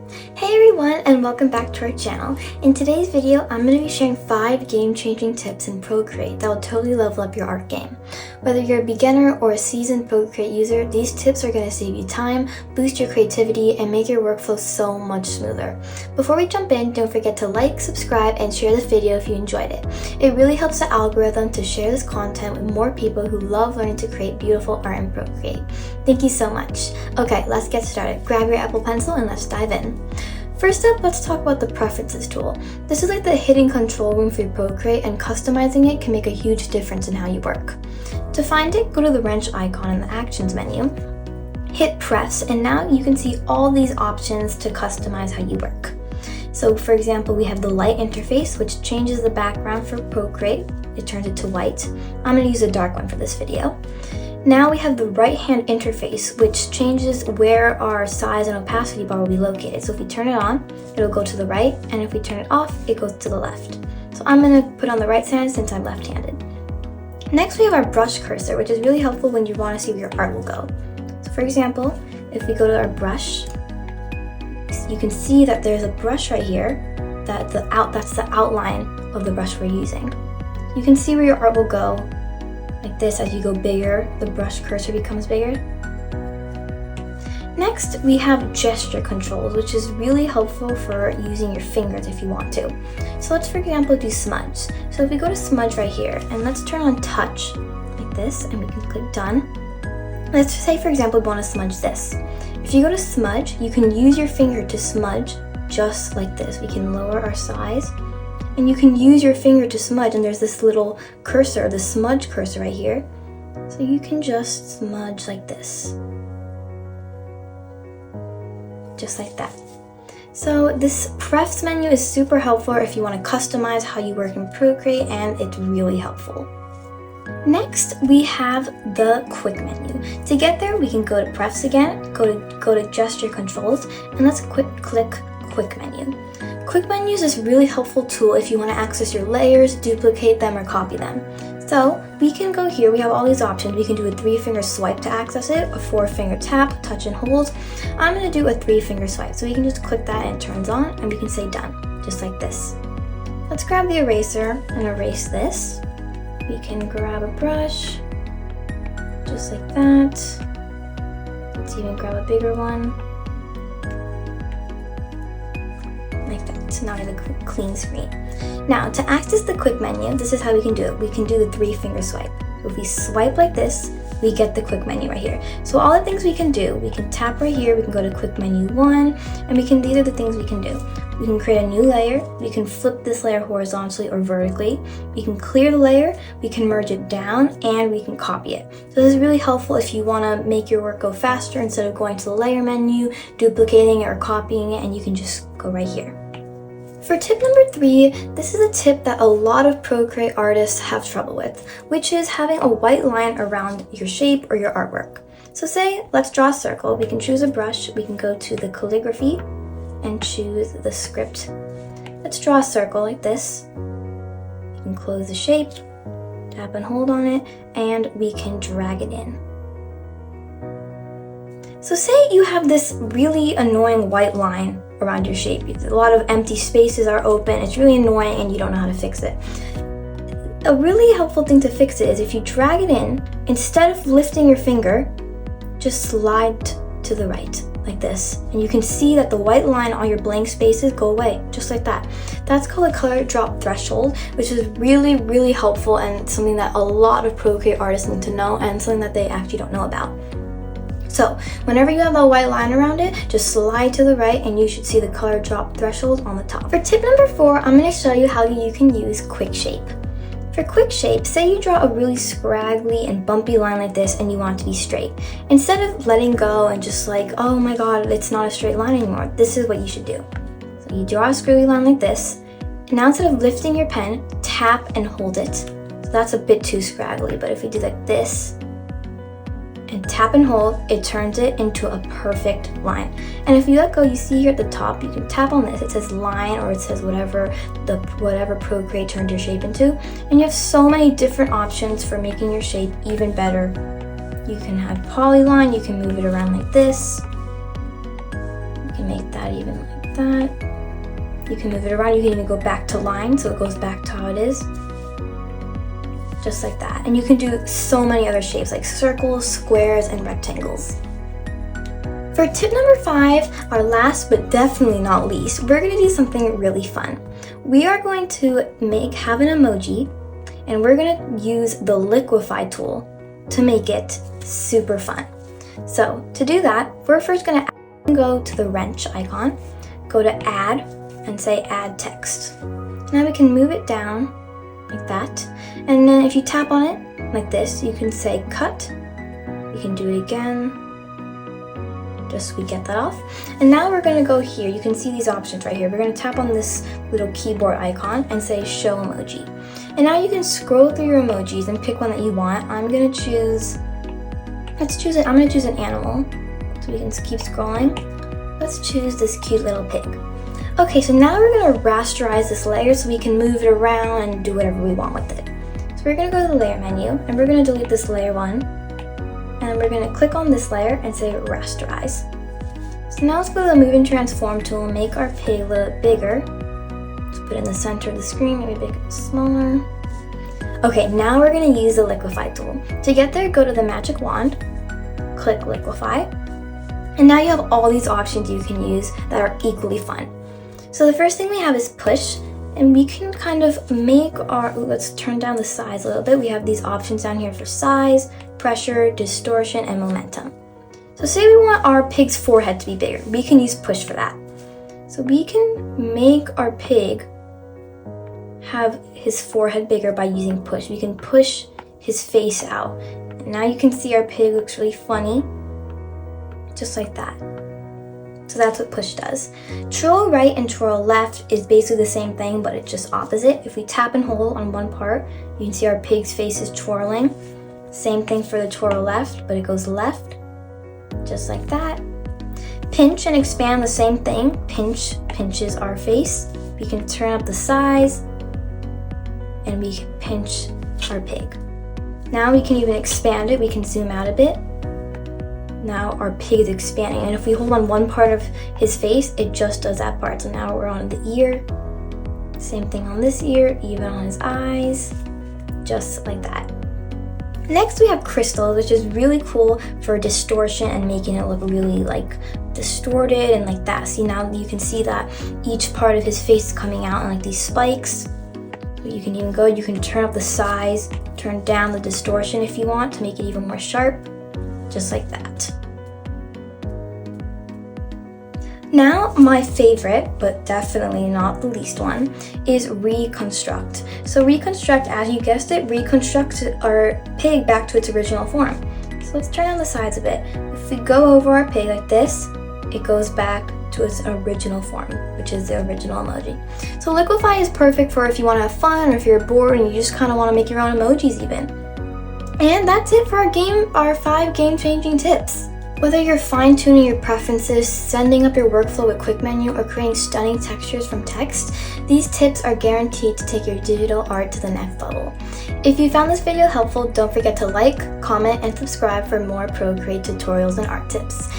Hey everyone, and welcome back to our channel. In today's video, I'm going to be sharing 5 game-changing tips in Procreate that will totally level up your art game. Whether you're a beginner or a seasoned Procreate user, these tips are going to save you time, boost your creativity, and make your workflow so much smoother. Before we jump in, don't forget to like, subscribe, and share this video if you enjoyed it. It really helps the algorithm to share this content with more people who love learning to create beautiful art in Procreate. Thank you so much. Okay, let's get started. Grab your Apple Pencil and let's dive in. First up, let's talk about the Preferences tool. This is like the hidden control room for your Procreate, and customizing it can make a huge difference in how you work. To find it, go to the wrench icon in the Actions menu, hit press, and now you can see all these options to customize how you work. So for example, we have the light interface, which changes the background for Procreate. It turns it to white. I'm going to use a dark one for this video. Now we have the right-hand interface, which changes where our size and opacity bar will be located. So if we turn it on, it'll go to the right, and if we turn it off, it goes to the left. So I'm going to put on the right side since I'm left-handed. Next, we have our brush cursor, which is really helpful when you want to see where your art will go. So for example, if we go to our brush, you can see that there's a brush right here, that's the outline of the brush we're using. You can see where your art will go like this. As you go bigger, the brush cursor becomes bigger. Next, we have gesture controls, which is really helpful for using your fingers if you want to. So let's, for example, do smudge. So if we go to smudge right here, and let's turn on touch like this, and we can click done. Let's say, for example, we want to smudge this. If you go to smudge, you can use your finger to smudge just like this. We can lower our size, and you can use your finger to smudge, and there's this little cursor, the smudge cursor right here. So you can just smudge like this. Just like that. So this prefs menu is super helpful if you want to customize how you work in Procreate, and it's really helpful. Next, we have the quick menu. To get there, we can go to prefs again, go to gesture controls, and let's click quick menu. Quick menu is this really helpful tool if you want to access your layers, duplicate them, or copy them. So we can go here, we have all these options. We can do a 3-finger swipe to access it, a 4-finger tap, touch and hold. I'm going to do a 3-finger swipe. So we can just click that and it turns on, and we can say done, just like this. Let's grab the eraser and erase this. We can grab a brush, just like that. Let's even grab a bigger one. Like that. So now I have a clean screen. Now, to access the quick menu, this is how we can do it. We can do the 3-finger swipe. So if we swipe like this, we get the quick menu right here. So all the things we can do, we can tap right here, we can go to quick menu 1, and these are the things we can do. We can create a new layer, we can flip this layer horizontally or vertically, we can clear the layer, we can merge it down, and we can copy it. So this is really helpful if you want to make your work go faster instead of going to the layer menu, duplicating it or copying it, and you can just go right here. For tip number 3, this is a tip that a lot of Procreate artists have trouble with, which is having a white line around your shape or your artwork. So say, let's draw a circle. We can choose a brush, we can go to the calligraphy and choose the script. Let's draw a circle like this. We can close the shape, tap and hold on it, and we can drag it in. So say you have this really annoying white line around your shape. A lot of empty spaces are open, it's really annoying and you don't know how to fix it. A really helpful thing to fix it is if you drag it in, instead of lifting your finger, just slide to the right like this, and you can see that the white line on your blank spaces go away, just like that. That's called a color drop threshold, which is really, really helpful and something that a lot of Procreate artists need to know, and something that they actually don't know about. So whenever you have that white line around it, just slide to the right and you should see the color drop threshold on the top. For tip number 4, I'm going to show you how you can use quick shape. For quick shape, say you draw a really scraggly and bumpy line like this and you want it to be straight. Instead of letting go and just like, oh my god, it's not a straight line anymore, this is what you should do. So you draw a squiggly line like this, and now instead of lifting your pen, tap and hold it. So that's a bit too scraggly, but if we do like this, and tap and hold, it turns it into a perfect line. And if you let go, you see here at the top, you can tap on this, it says line, or it says whatever Procreate turned your shape into, and you have so many different options for making your shape even better. You can have polyline, you can move it around like this, you can make make that even like that. You can move it around. You can even go back to line so it goes back to how it is. Just like that. And you can do so many other shapes like circles, squares, and rectangles. For tip number 5, our last but definitely not least, we're going to do something really fun. We are going to have an emoji, and we're going to use the Liquify tool to make it super fun. So to do that, we're first going to go to the wrench icon, go to add, and say add text. Now we can move it down like that, and then if you tap on it like this, you can say cut. You can do it again, just so we get that off. And now we're going to go here. You can see these options right here. We're going to tap on this little keyboard icon and say show emoji. And now you can scroll through your emojis and pick one that you want. I'm going to choose, I'm going to choose an animal so we can keep scrolling. Let's choose this cute little pig. Okay, so now we're going to rasterize this layer so we can move it around and do whatever we want with it. So we're going to go to the layer menu and we're going to delete this layer 1. And we're going to click on this layer and say rasterize. So now let's go to the move and transform tool and make our pig a little bit bigger. Let's put it in the center of the screen, maybe make it smaller. Okay, now we're going to use the Liquify tool. To get there, go to the magic wand, click Liquify, and now you have all these options you can use that are equally fun. So the first thing we have is push, and we can kind of make let's turn down the size a little bit. We have these options down here for size, pressure, distortion, and momentum. So say we want our pig's forehead to be bigger. We can use push for that. So we can make our pig have his forehead bigger by using push. We can push his face out. And now you can see our pig looks really funny, just like that. So that's what push does. Twirl right and twirl left is basically the same thing, but it's just opposite. If we tap and hold on one part, you can see our pig's face is twirling. Same thing for the twirl left, but it goes left, just like that. Pinch and expand, the same thing. Pinches our face. We can turn up the size, and we can pinch our pig. Now we can even expand it. We can zoom out a bit. Now our pig is expanding, and if we hold on one part of his face, it just does that part. So now we're on the ear. Same thing on this ear, even on his eyes, just like that. Next we have crystals, which is really cool for distortion and making it look really like distorted and like that. See, now you can see that each part of his face is coming out and like these spikes. You can even you can turn up the size, turn down the distortion if you want to make it even more sharp, just like that. Now, my favorite, but definitely not the least one, is reconstruct. So reconstruct, as you guessed it, reconstructs our pig back to its original form. So let's turn on the sides a bit. If we go over our pig like this, it goes back to its original form, which is the original emoji. So Liquify is perfect for if you want to have fun, or if you're bored and you just kind of want to make your own emojis even. And that's it for our 5 game-changing tips. Whether you're fine-tuning your preferences, sending up your workflow with Quick Menu, or creating stunning textures from text, these tips are guaranteed to take your digital art to the next level. If you found this video helpful, don't forget to like, comment, and subscribe for more Procreate tutorials and art tips.